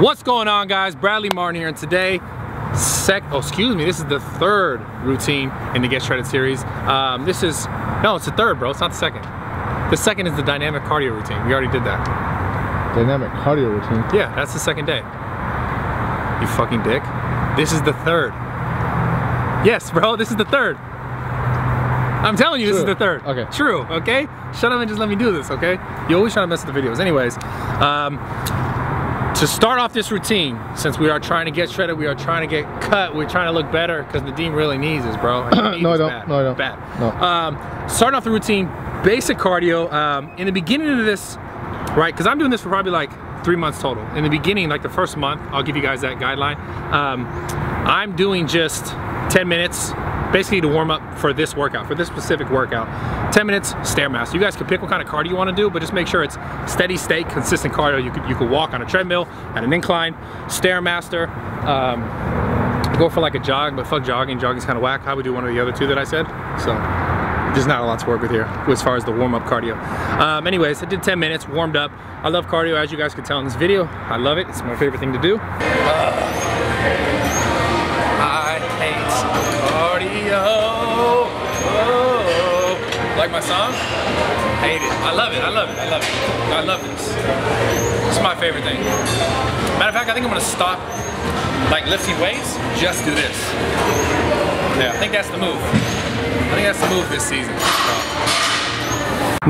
What's going on, guys? Bradley Martyn here, and today, this is the third routine in the Get Shredded series. It's the third, bro. It's not the second. The second is the dynamic cardio routine. We already did that. Dynamic cardio routine? Yeah, that's the second day. You fucking dick. This is the third. Yes, bro, this is the third. I'm telling you, this is the third. Okay. True, okay? Shut up and just let me do this, okay? You always try to mess with the videos. Anyways, to start off this routine, since we are trying to get shredded, we are trying to get cut, we're trying to look better, because Nadim really needs us, bro. No, I don't. No, I don't. Bad. No. Starting off the routine, basic cardio. In the beginning of this, right, because I'm doing this for probably like 3 months total. In the beginning, like the first month, I'll give you guys that guideline. I'm doing just 10 minutes, basically to warm up for this workout, for this specific workout. 10 minutes, Stairmaster. You guys can pick what kind of cardio you want to do, but just make sure it's steady state, consistent cardio. You could walk on a treadmill at an incline, Stairmaster, go for like a jog, but fuck jogging. Jogging's kind of whack. I would do one of the other two that I said. So there's not a lot to work with here as far as the warm-up cardio. Anyways, I did 10 minutes, warmed up. I love cardio, as you guys can tell in this video. I love it. It's my favorite thing to do. I hate cardio. Oh. Like my song? Hate it. I love it. I love it. I love it. I love this. It's my favorite thing. Matter of fact, I think I'm gonna stop like lifting weights, just do this. Yeah, I think that's the move. I think that's the move this season.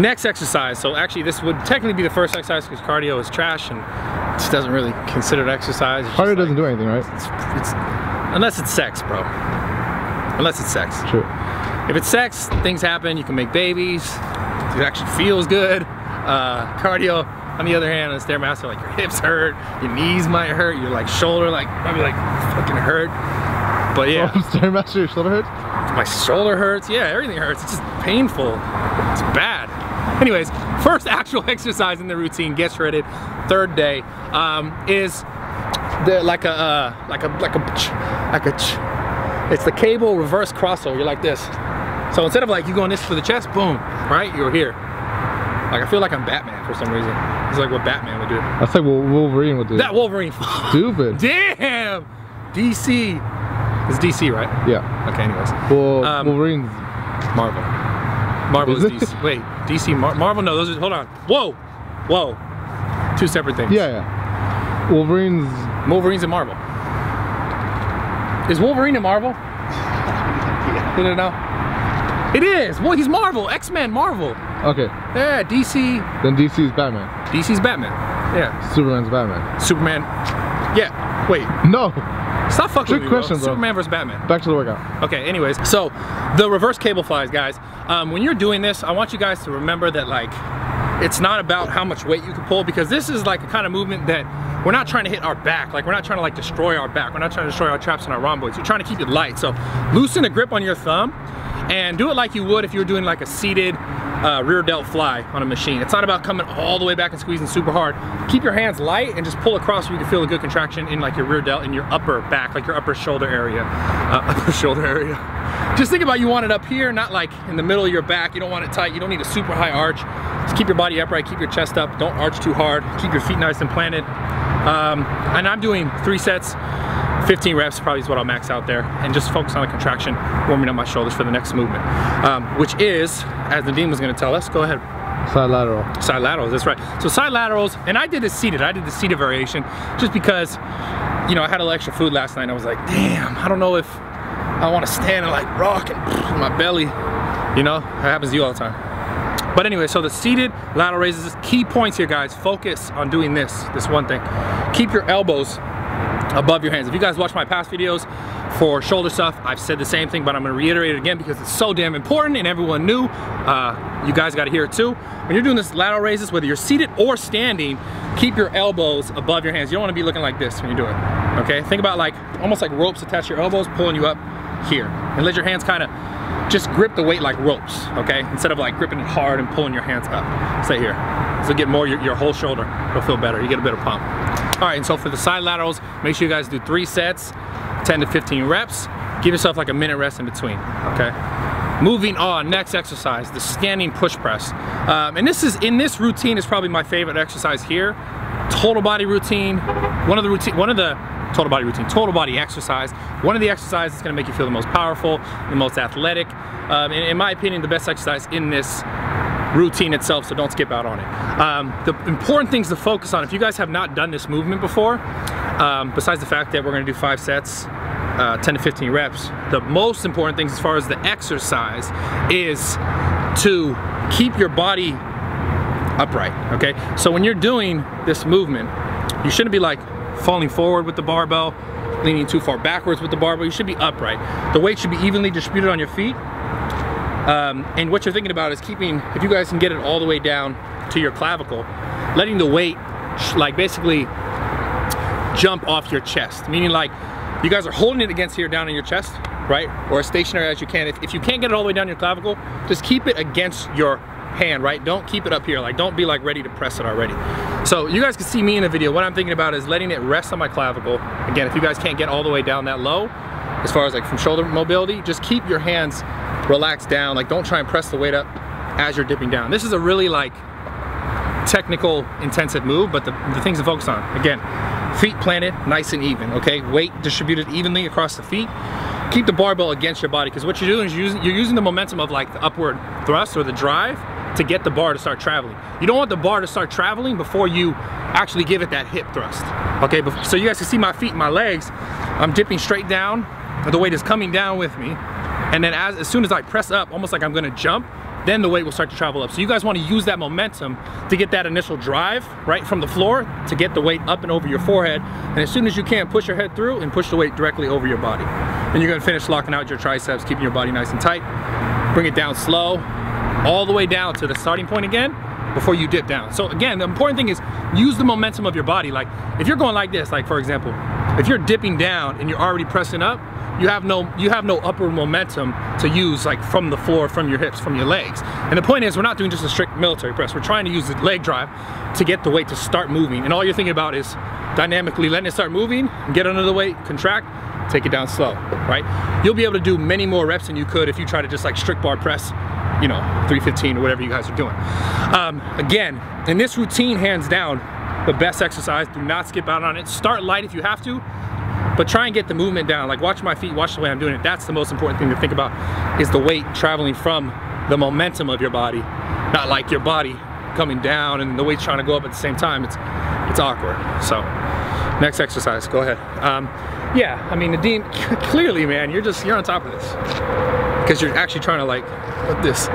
Next exercise. So actually this would technically be the first exercise because cardio is trash and it just doesn't really consider it exercise. It's cardio doesn't do anything, right? It's unless it's sex, bro. Unless it's sex. True. If it's sex, things happen. You can make babies. It actually feels good. Cardio, on the other hand, on the Stairmaster, like your hips hurt, your knees might hurt, your like shoulder, like probably like fucking hurt. But yeah. Oh, Stairmaster, your shoulder hurts? My shoulder hurts. Yeah, everything hurts. It's just painful. It's bad. Anyways, first actual exercise in the routine, Get Shredded, third day, is it's the cable reverse crossover. You're like this. So instead of like you going this for the chest, boom, right? You're here. Like I feel like I'm Batman for some reason. It's like what Batman would do. That's like what Wolverine would do. That Wolverine. Stupid. Damn. DC. It's DC, right? Yeah. Okay. Anyways. Well, Wolverine's Marvel. Marvel is DC. Wait, DC, Marvel? No, those are. Hold on. Whoa. Whoa. Two separate things. Yeah, yeah. Wolverine's in Marvel. Is Wolverine in Marvel? You don't know? It is. Well, he's Marvel. X-Men Marvel. Okay. Yeah, DC. Then DC's Batman. DC's Batman. Yeah. Superman's Batman. Superman. Yeah. Wait. No. Stop fucking with me, question, bro. Superman versus Batman. Back to the workout. Okay, anyways. So, the reverse cable flies, guys. When you're doing this, I want you guys to remember that, like, it's not about how much weight you can pull, because this is like a kind of movement that we're not trying to hit our back. Like, we're not trying to like destroy our back. We're not trying to destroy our traps and our rhomboids. We're trying to keep it light. So loosen the grip on your thumb and do it like you would if you were doing like a seated rear delt fly on a machine. It's not about coming all the way back and squeezing super hard. Keep your hands light and just pull across so you can feel a good contraction in like your rear delt and your upper back, like your upper shoulder area. Upper shoulder area. Just think about you want it up here, not like in the middle of your back. You don't want it tight. You don't need a super high arch. Just keep your body upright, keep your chest up. Don't arch too hard. Keep your feet nice and planted. And I'm doing 3 sets, 15 reps probably is what I'll max out there, and just focus on the contraction, warming up my shoulders for the next movement, which is, as Nadim was going to tell us, go ahead. Side lateral. Side laterals, that's right. So side laterals, and I did the seated variation just because, you know, I had a little extra food last night and I was like, damn, I don't know if I want to stand and like rock and my belly, you know, that happens to you all the time. But anyway, so the seated lateral raises, key points here, guys. Focus on doing this one thing. Keep your elbows above your hands. If you guys watch my past videos for shoulder stuff, I've said the same thing, but I'm gonna reiterate it again because it's so damn important and everyone knew. You guys gotta hear it too. When you're doing this lateral raises, whether you're seated or standing, keep your elbows above your hands. You don't wanna be looking like this when you do it, okay? Think about like, almost like ropes attached to your elbows, pulling you up here. And let your hands kind of just grip the weight like ropes, okay? Instead of like gripping it hard and pulling your hands up. Stay here. So get more your whole shoulder. It'll feel better. You get a better pump. All right, and so for the side laterals, make sure you guys do 3 sets, 10 to 15 reps. Give yourself like a minute rest in between, okay? Moving on, next exercise, the standing push press. And this is, in this routine, is probably my favorite exercise here. total body routine, total body exercise. One of the exercises is gonna make you feel the most powerful, the most athletic. In my opinion, the best exercise in this routine itself, so don't skip out on it. The important things to focus on, if you guys have not done this movement before, besides the fact that we're gonna do 5 sets, 10 to 15 reps, the most important things as far as the exercise is to keep your body upright, okay? So when you're doing this movement, you shouldn't be like falling forward with the barbell, leaning too far backwards with the barbell. You should be upright. The weight should be evenly distributed on your feet. And what you're thinking about is keeping, if you guys can get it all the way down to your clavicle, letting the weight like basically jump off your chest, meaning like you guys are holding it against here down in your chest, right? Or as stationary as you can. If you can't get it all the way down your clavicle, just keep it against your hand, right? Don't keep it up here, like don't be like ready to press it already. So you guys can see me in the video. What I'm thinking about is letting it rest on my clavicle. Again, if you guys can't get all the way down that low, as far as like from shoulder mobility, just keep your hands relaxed down. Like don't try and press the weight up as you're dipping down. This is a really like technical, intensive move, but the things to focus on, again, feet planted nice and even, okay? Weight distributed evenly across the feet. Keep the barbell against your body, because what you're doing is you're using the momentum of like the upward thrust or the drive to get the bar to start traveling. You don't want the bar to start traveling before you actually give it that hip thrust, okay? So you guys can see my feet and my legs. I'm dipping straight down, the weight is coming down with me, and then as soon as I press up, almost like I'm gonna jump, then the weight will start to travel up. So you guys want to use that momentum to get that initial drive right from the floor to get the weight up and over your forehead. And as soon as you can, push your head through and push the weight directly over your body. And you're gonna finish locking out your triceps, keeping your body nice and tight. Bring it down slow, all the way down to the starting point again before you dip down. So again, the important thing is use the momentum of your body. Like if you're going like this, like for example, if you're dipping down and you're already pressing up, you have no upward momentum to use like from the floor, from your hips, from your legs. And the point is, we're not doing just a strict military press. We're trying to use the leg drive to get the weight to start moving. And all you're thinking about is dynamically letting it start moving, get under the weight, contract, take it down slow, right? You'll be able to do many more reps than you could if you try to just like strict bar press, you know, 315 or whatever you guys are doing. Again, in this routine, hands down, the best exercise. Do not skip out on it. Start light if you have to, but try and get the movement down. Like watch my feet, watch the way I'm doing it. That's the most important thing to think about, is the weight traveling from the momentum of your body, not like your body coming down and the weight's trying to go up at the same time. It's awkward. So next exercise, go ahead. Yeah, I mean, Nadine, clearly, man, you're on top of this because you're actually trying to like put this.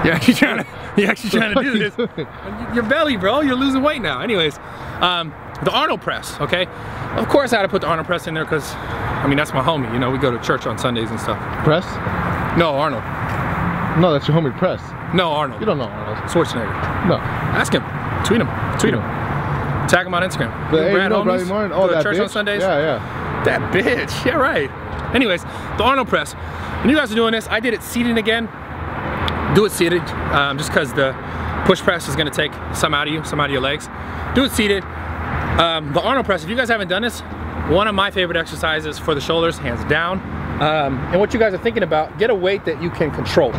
You're actually trying to do this. Your belly, bro. You're losing weight now. Anyways, the Arnold press. Okay. Of course, I had to put the Arnold press in there because, I mean, that's my homie. You know, we go to church on Sundays and stuff. Press? No, Arnold. No, that's your homie Press. No, Arnold. You don't know Arnold. Schwarzenegger. No. Ask him. Tweet him. Tweet him. Tag him on Instagram. But hey, you know Bradley Martyn? Oh, that church bitch? on Sundays? Yeah, yeah. That bitch. Yeah, right. Anyways, the Arnold press. When you guys are doing this, I did it seated again. Do it seated, just because the push press is going to take some out of you, some out of your legs. Do it seated. The Arnold press, if you guys haven't done this, one of my favorite exercises for the shoulders, hands down. And what you guys are thinking about, get a weight that you can control.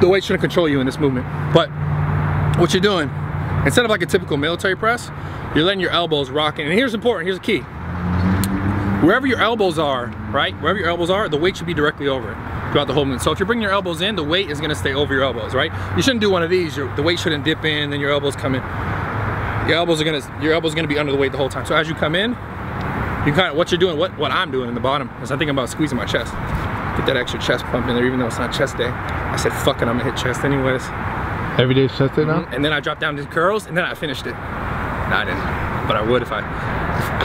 The weight shouldn't control you in this movement. But what you're doing, instead of like a typical military press, you're letting your elbows rock in. And here's important, here's the key. Wherever your elbows are, right? Wherever your elbows are, the weight should be directly over it throughout the whole movement. So if you're bringing your elbows in, the weight is gonna stay over your elbows, right? You shouldn't do one of these. The weight shouldn't dip in, then your elbows come in. Your elbows are gonna be under the weight the whole time. So as you come in, you kind of, what you're doing, what I'm doing in the bottom is I'm thinking about squeezing my chest. Get that extra chest pump in there, even though it's not chest day. I said, fuck it, I'm gonna hit chest anyways. Every day's chest day now? And then I dropped down to curls, and then I finished it. No, I didn't, but I would if I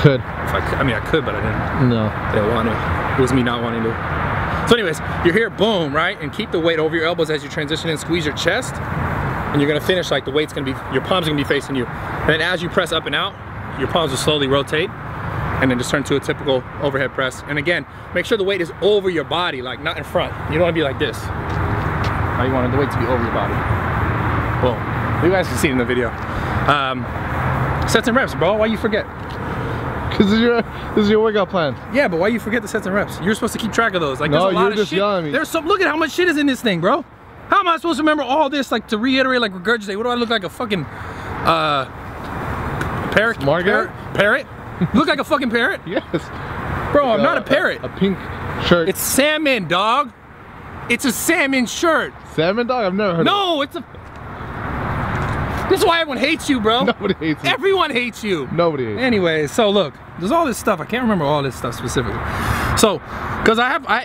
could. I mean, I could, but I didn't. No. I didn't want to. It was me not wanting to. So anyways, you're here, boom, right? And keep the weight over your elbows as you transition and squeeze your chest. And you're gonna finish like the weight's gonna be, your palms are gonna be facing you. And then as you press up and out, your palms will slowly rotate and then just turn to a typical overhead press. And again, make sure the weight is over your body, like not in front. You don't wanna be like this. Now you want the weight to be over your body. Boom. You guys can see it in the video. Sets and reps, bro, why you forget? Because this is your workout plan. Yeah, but why you forget the sets and reps? You're supposed to keep track of those. Like, no, there's a lot you're of just shit. yelling at me. There's some, look at how much shit is in this thing, bro. How am I supposed to remember all this, like, to reiterate, like, regurgitate? What do I look like, a fucking, Parrot? Smart guy? Parrot? You look like a fucking parrot? Yes. Bro, I'm not a parrot. A pink shirt. It's salmon, dog. It's a salmon shirt. Salmon, dog? I've never heard of it. No, it's a... This is why everyone hates you, bro. Nobody hates you. Everyone hates you. Nobody hates you. Anyways, so look, there's all this stuff. I can't remember all this stuff specifically. So, because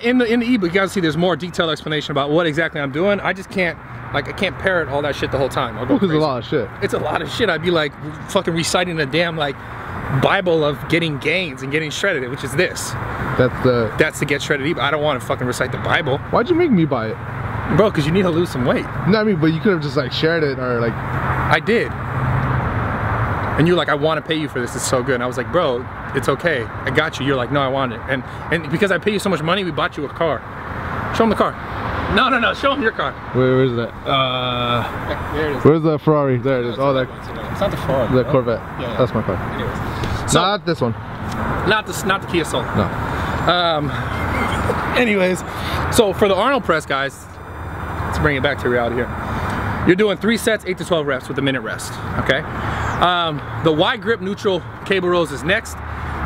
in the ebook, you guys see there's more detailed explanation about what exactly I'm doing. I just can't, like, I can't parrot all that shit the whole time. Because it's a lot of shit. It's a lot of shit. I'd be like fucking reciting the damn like Bible of getting gains and getting shredded, which is this. That's the get shredded ebook. I don't want to fucking recite the Bible. Why'd you make me buy it? Bro, because you need to lose some weight. No, I mean, but you could have just like shared it or like... I did. And you're like, I want to pay you for this, it's so good. And I was like, bro, it's okay, I got you. You're like, no, I want it. And because I pay you so much money, we bought you a car. Show him the car. No, show him your car. Where's that? There it is. Where's the Ferrari? There it is. Oh, that. It's not the Ferrari. The Corvette. Yeah. That's my car. Anyways. So, not this one. Not the Kia Soul. No. Anyways, so for the Arnold press, guys, let's bring it back to reality here. You're doing 3 sets, 8 to 12 reps with a minute rest, okay? The wide grip neutral cable rows is next.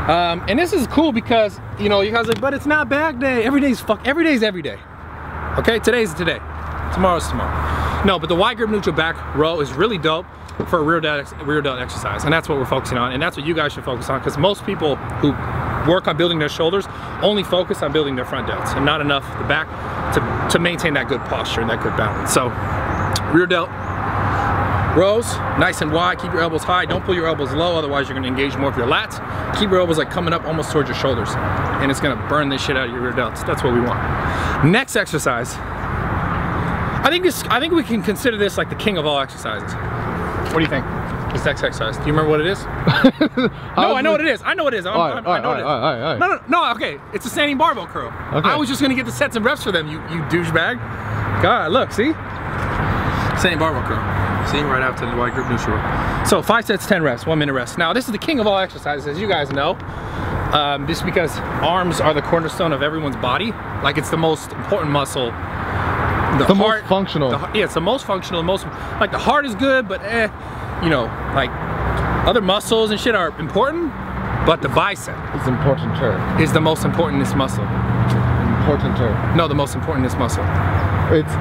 And this is cool because, you know, you guys are like, but it's not back day. Every day's every day. Okay, today's today. Tomorrow's tomorrow. No, but the wide grip neutral back row is really dope for a rear delt exercise. And that's what we're focusing on. And that's what you guys should focus on, because most people who work on building their shoulders only focus on building their front delts and not enough the back to maintain that good posture and that good balance. So rear delt rows, nice and wide, keep your elbows high, don't pull your elbows low, otherwise you're gonna engage more of your lats. Keep your elbows like coming up almost towards your shoulders, and it's gonna burn this shit out of your rear delts. That's what we want. Next exercise, I think we can consider this like the king of all exercises. What do you think? This next exercise, do you remember what it is? No, I know what it is. I know what it is. I know what it is. No, okay. It's a standing barbell curl. Okay. I was just gonna get the sets and reps for them, you douchebag. God, look, see? Standing barbell curl. See, right after the wide grip neutral. So 5 sets, 10 reps, 1 minute rest. Now this is the king of all exercises, as you guys know. Just because arms are the cornerstone of everyone's body. Like, it's the most important muscle. The most functional. Yeah, it's the most functional. The most, like, the heart is good, but you know, like other muscles and shit are important, but the bicep is important term. Is the most importantest muscle. Important term. No, the most importantest muscle. It's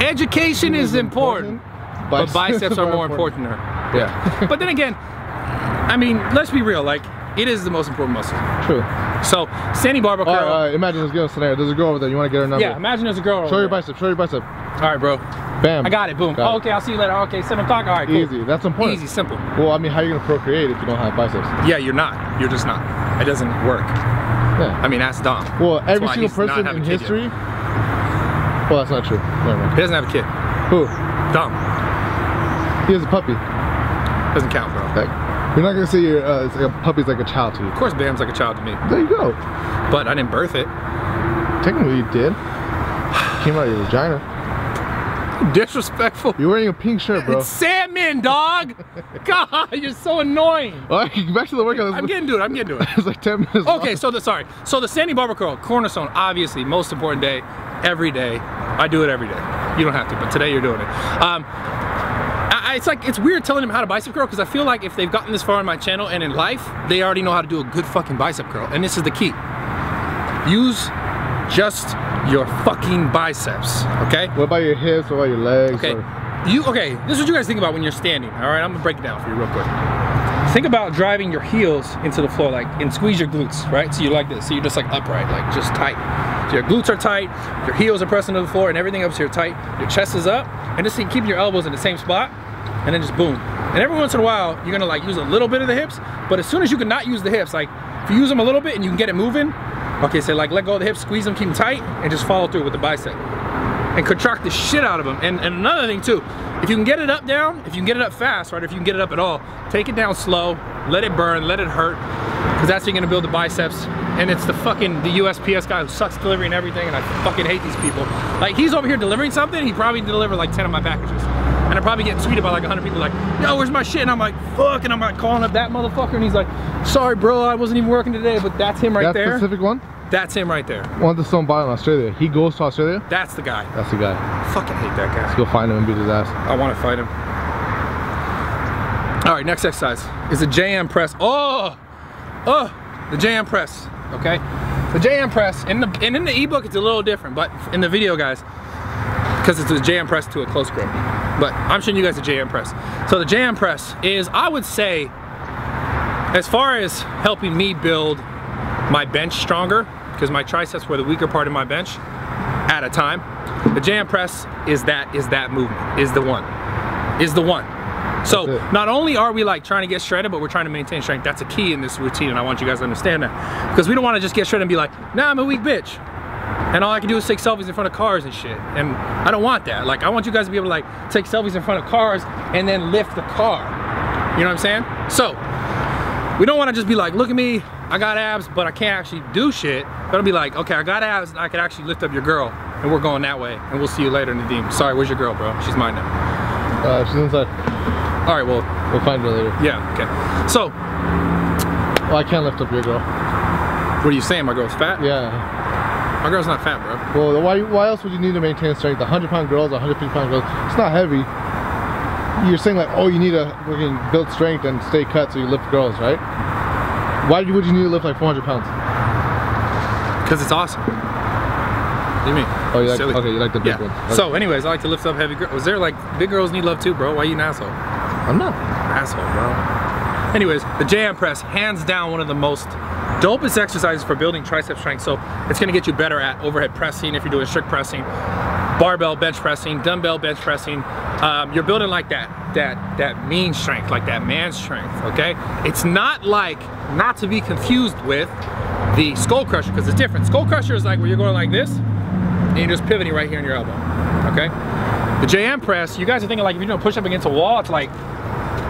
education is important. But biceps are more important to her. Yeah. But then again, I mean, let's be real, like, it is the most important muscle. True. So, standing barbell curl. All right, imagine let's get a scenario. There's a girl over there, you want to get her number? Yeah, imagine there's a girl over there. Show your bicep, show your bicep. All right, bro. Bam. I got it, boom. Oh, okay, I'll see you later. Okay, 7 o'clock, all right, cool. Easy, that's important. Easy, simple. Well, I mean, how are you going to procreate if you don't have biceps? Yeah, you're not. You're just not. It doesn't work. Yeah. I mean, that's Dom. Well, every single person in history... Well, that's not true. Never mind. He doesn't have a kid. Who? Dom. He has a puppy. Doesn't count, bro. Heck. You're not gonna say it's like a puppy's like a child to you. Of course, Bam's like a child to me. There you go. But I didn't birth it. Technically, you did. Came out of your vagina. Disrespectful. You're wearing a pink shirt, bro. It's salmon, dog. God, you're so annoying. All right, back to the workout. I'm getting to it. I'm getting to it. It's like 10 minutes. Okay, so the standing barbell curl, cornerstone, obviously most important day, every day. I do it every day. You don't have to, but today you're doing it. It's weird telling them how to bicep curl, because I feel like if they've gotten this far on my channel and in life, they already know how to do a good fucking bicep curl. And this is the key. Use just your fucking biceps, okay? What about your hips? What about your legs? Okay, this is what you guys think about when you're standing, all right? I'm gonna break it down for you real quick. Think about driving your heels into the floor, like, and squeeze your glutes, right? So you're like this, so you're just like upright, like just tight. So your glutes are tight, your heels are pressing to the floor, and everything up here tight. Your chest is up, and just keep your elbows in the same spot, and then just boom. And every once in a while, you're gonna like use a little bit of the hips, but as soon as you can not use the hips, like if you use them a little bit and you can get it moving, okay, so like let go of the hips, squeeze them, keep them tight, and just follow through with the bicep. And contract the shit out of them. And another thing too, if you can get it up down, if you can get it up fast, right, if you can get it up at all, take it down slow, let it burn, let it hurt, because that's how you're gonna build the biceps. And it's the USPS guy who sucks delivering everything, and I fucking hate these people. Like, he's over here delivering something, he probably delivered like 10 of my packages. And I probably get tweeted by like 100 people like, yo, where's my shit? And I'm like, fuck, and I'm like calling up that motherfucker, and he's like, sorry bro, I wasn't even working today, but that's him right there. That specific one? That's him right there. One that's some bottom in Australia. He goes to Australia? That's the guy. That's the guy. I fucking hate that guy. Let's go find him and beat his ass. I want to fight him. All right, next exercise is the JM press. Oh, the JM press, okay? The JM press, and in the ebook it's a little different, but in the video, guys, because it's a JM press to a close grip. But I'm showing you guys the JM press. So the JM press is, I would say, as far as helping me build my bench stronger, because my triceps were the weaker part of my bench at a time, the JM press is that movement, is the one. So not only are we like trying to get shredded, but we're trying to maintain strength. That's a key in this routine, and I want you guys to understand that. Because we don't want to just get shredded and be like, nah, I'm a weak bitch. And all I can do is take selfies in front of cars and shit. And I don't want that. Like, I want you guys to be able to like take selfies in front of cars and then lift the car. You know what I'm saying? So, we don't want to just be like, look at me, I got abs, but I can't actually do shit. But I'll be like, okay, I got abs, and I can actually lift up your girl, and we're going that way. And we'll see you later, Nadim. Sorry, where's your girl, bro? She's mine now. She's inside. All right, well, we'll find her later. Yeah, okay. So, well, I can't lift up your girl. What are you saying? My girl's fat? Yeah. My girl's not fat, bro. Well, why else would you need to maintain strength? 100-pound girls, 150-pound girls, it's not heavy. You're saying like, oh, you need to build strength and stay cut so you lift girls, right? Why would you need to lift like 400 pounds? Because it's awesome. What do you mean? Oh, you like, okay, you like the big ones. Okay. So anyways, I like to lift up heavy girls. Was there like, big girls need love too, bro? Why are you an asshole? I'm not. Asshole, bro. Anyways, the JM press, hands down one of the most dopest exercises for building tricep strength. So it's gonna get you better at overhead pressing if you're doing strict pressing, barbell bench pressing, dumbbell bench pressing. You're building like that mean strength, like that man strength, okay? It's not like, not to be confused with the skull crusher, because it's different. Skull crusher is like where you're going like this, and you're just pivoting right here in your elbow, okay? The JM press, you guys are thinking like if you're doing a push-up against a wall, it's like,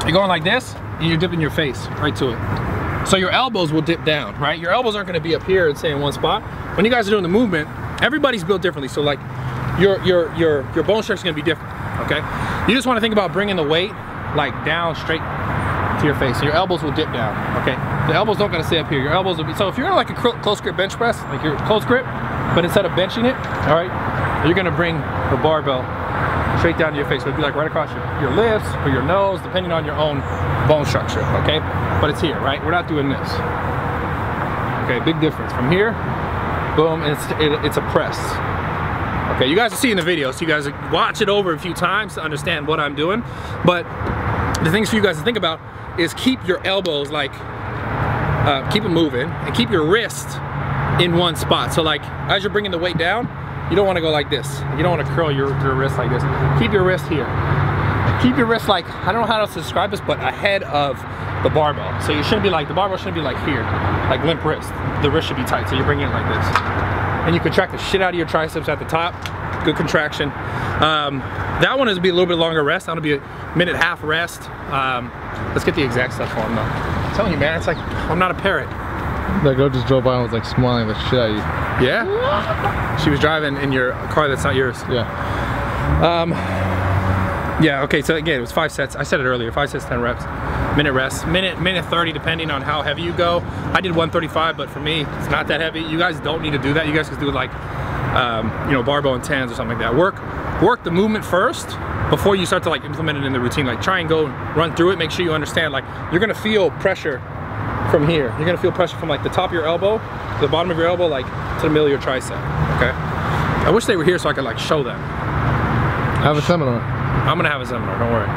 you're going like this, and you're dipping your face right to it. So your elbows will dip down, right? Your elbows aren't gonna be up here and stay in one spot. When you guys are doing the movement, everybody's built differently. So like, your bone structure is gonna be different, okay? You just wanna think about bringing the weight like down straight to your face. So your elbows will dip down, okay? The elbows don't gotta stay up here. Your elbows will be, so if you're like a close grip bench press, like your close grip, but instead of benching it, all right, you're gonna bring the barbell straight down to your face. So it'd be like right across your lips or your nose, depending on your own bone structure, okay? But it's here, right? We're not doing this. Okay, big difference. From here, boom, and it's a press. Okay, you guys will see in the video, so you guys watch it over a few times to understand what I'm doing. But the things for you guys to think about is keep your elbows like, keep them moving, and keep your wrist in one spot. So like, as you're bringing the weight down, you don't want to go like this. You don't want to curl your wrist like this. Keep your wrist here. Keep your wrist like, I don't know how else to describe this, but ahead of the barbell. So you shouldn't be like, the barbell shouldn't be like here, like limp wrist. The wrist should be tight, so you bring it like this. And you contract the shit out of your triceps at the top. Good contraction. That one is gonna be a little bit longer rest. That'll be a minute half rest. Let's get the exact stuff for him though. I'm telling you, man, it's like, I'm not a parrot. That girl just drove by and was like smiling the shit out of you. Yeah? She was driving in your car that's not yours. Yeah. Yeah, okay, so again, it was 5 sets. I said it earlier, 5 sets, 10 reps. Minute rest, minute 30, depending on how heavy you go. I did 135, but for me, it's not that heavy. You guys don't need to do that. You guys can do it like, you know, barbell and tens or something like that. Work the movement first before you start to like implement it in the routine. Like try and go run through it, make sure you understand, like you're gonna feel pressure from here. You're gonna feel pressure from like the top of your elbow, the bottom of your elbow, like to the middle of your tricep, okay? I wish they were here so I could like show them. Have a seminar. I'm gonna have a seminar, don't worry.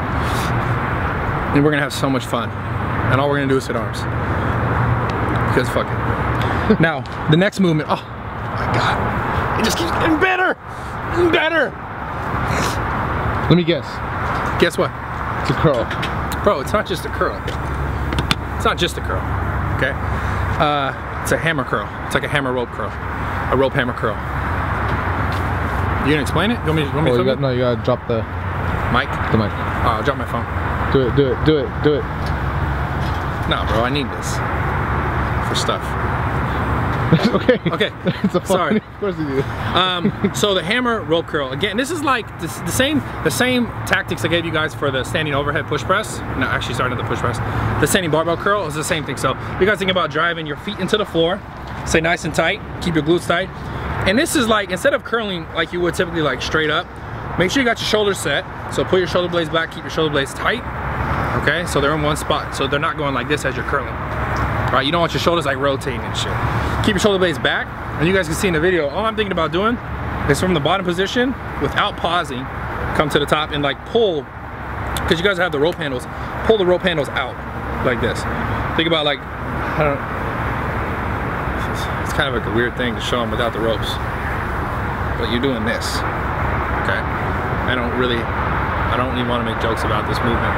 And we're gonna have so much fun. And all we're gonna do is sit arms. Because fuck it. Now, the next movement, oh my God. It just keeps getting better and better. Let me guess. Guess what? It's a curl. Bro, it's not just a curl. It's not just a curl, okay? It's a hammer curl. It's like a hammer rope curl. A rope hammer curl. You gonna explain it? You want me to no, you gotta drop the mic. The mic. I'll drop my phone. Do it, do it, do it, do it. Nah, bro, I need this for stuff. Okay. Okay. It's a fun. Sorry. Of course you do. So the hammer rope curl. Again, this is like the same tactics I gave you guys for the standing overhead push press. No, actually starting at the push press. The standing barbell curl is the same thing. So you guys think about driving your feet into the floor. Stay nice and tight. Keep your glutes tight. And this is like, instead of curling like you would typically like straight up, make sure you got your shoulders set. So pull your shoulder blades back, keep your shoulder blades tight. Okay, so they're in one spot, so they're not going like this as you're curling. Right, you don't want your shoulders like rotating and shit. Keep your shoulder blades back, and you guys can see in the video, all I'm thinking about doing is from the bottom position, without pausing, come to the top and like pull, because you guys have the rope handles, pull the rope handles out like this. Think about like, I don't know, it's kind of like a weird thing to show them without the ropes, but you're doing this, okay? I don't even want to make jokes about this movement,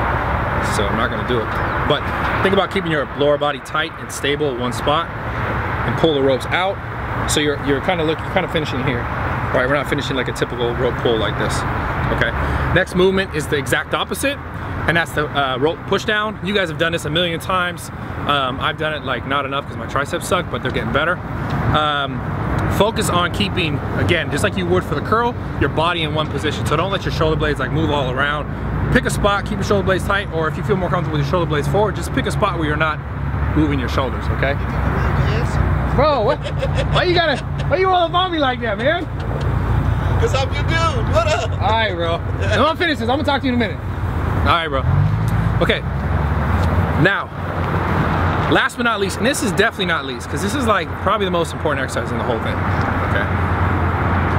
so I'm not gonna do it. But think about keeping your lower body tight and stable at one spot, and pull the ropes out. So you're kind of finishing here. Right, we're not finishing like a typical rope pull like this. Okay. Next movement is the exact opposite, and that's the rope push down. You guys have done this a million times. I've done it like not enough because my triceps suck, but they're getting better. Focus on keeping, again, just like you would for the curl, your body in one position. So don't let your shoulder blades like move all around. Pick a spot, keep your shoulder blades tight, or if you feel more comfortable with your shoulder blades forward, just pick a spot where you're not moving your shoulders, okay? Bro, what? Why you all up on me like that, man? Cause I'm your dude, what up? All right, bro. I'm gonna finish this, I'm gonna talk to you in a minute. All right, bro. Okay, now, last but not least, and this is definitely not least, because this is like probably the most important exercise in the whole thing, okay?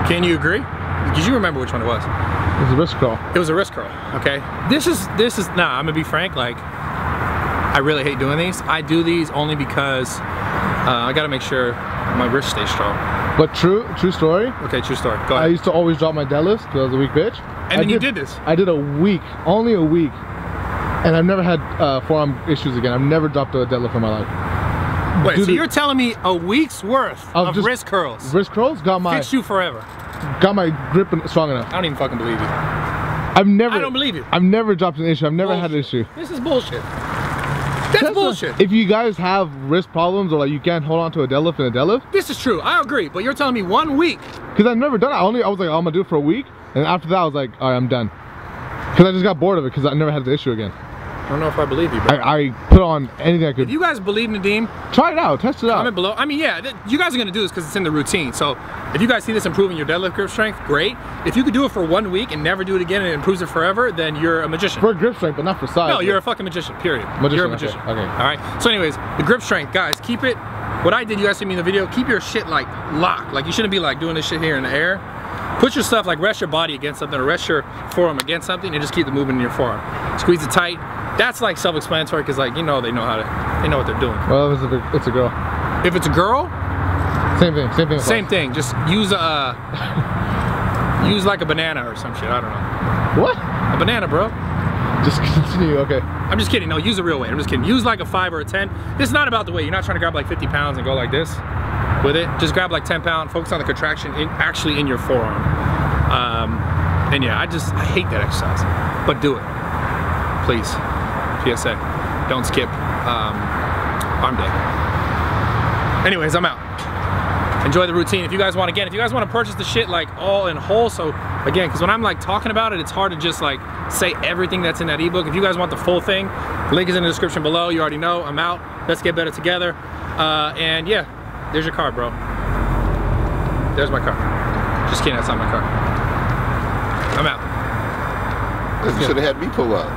Can you agree? Because you remember which one it was. It was a wrist curl. It was a wrist curl, okay? This is, nah, I'm gonna be frank, like, I really hate doing these. I do these only because I gotta make sure my wrist stays strong. But true story. Okay, true story, go ahead. I used to always drop my deadlifts because I was a weak bitch. And then you did this. I did a week, only a week. And I've never had forearm issues again. I've never dropped a deadlift in my life. Wait, so you're telling me a week's worth of wrist curls? Wrist curls got my... Fits you forever. Got my grip strong enough. I don't even fucking believe you. I don't believe you. I've never dropped an issue. I've never had an issue. This is bullshit. That's bullshit. If you guys have wrist problems or like you can't hold on to a deadlift in a deadlift. This is true, I agree, but you're telling me 1 week. Because I've never done it. I was like, oh, I'm gonna do it for a week. And after that I was like, all right, I'm done. Because I just got bored of it because I never had the issue again. I don't know if I believe you, bro. I put on anything I could. If you guys believe Nadim, try it out, test it out. Comment below. I mean, yeah, you guys are gonna do this because it's in the routine. So if you guys see this improving your deadlift grip strength, great. If you could do it for 1 week and never do it again and it improves it forever, then you're a magician. For grip strength, but not for size. No, you're a fucking magician, period. You're a magician. Okay. All right, so anyways, the grip strength, guys, keep it. What I did, you guys see me in the video, keep your shit like locked. Like you shouldn't be like doing this shit here in the air. Put your stuff, like rest your body against something or rest your forearm against something and just keep the movement in your forearm. Squeeze it tight. That's like self-explanatory because like, you know, they know what they're doing. Well, if it's a girl. If it's a girl? Same thing. Same thing, just use use like a banana or some shit, I don't know. What? A banana, bro. Just continue, okay. I'm just kidding, no, use a real weight, I'm just kidding. Use like a 5 or a 10. It's not about the weight, you're not trying to grab like 50 pounds and go like this with it. Just grab like 10 pounds, focus on the contraction actually in your forearm. And yeah, I hate that exercise, but do it, please. PSA, don't skip arm day. Anyways, I'm out. Enjoy the routine. If you guys want, again, if you guys want to purchase the shit like all in whole, so again, because when I'm like talking about it, it's hard to just like say everything that's in that ebook. If you guys want the full thing, link is in the description below. You already know, I'm out. Let's get better together. And yeah, there's your car, bro. There's my car. Just kidding, that's not my car. I'm out. You should have had me pull up.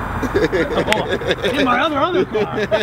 In my other car.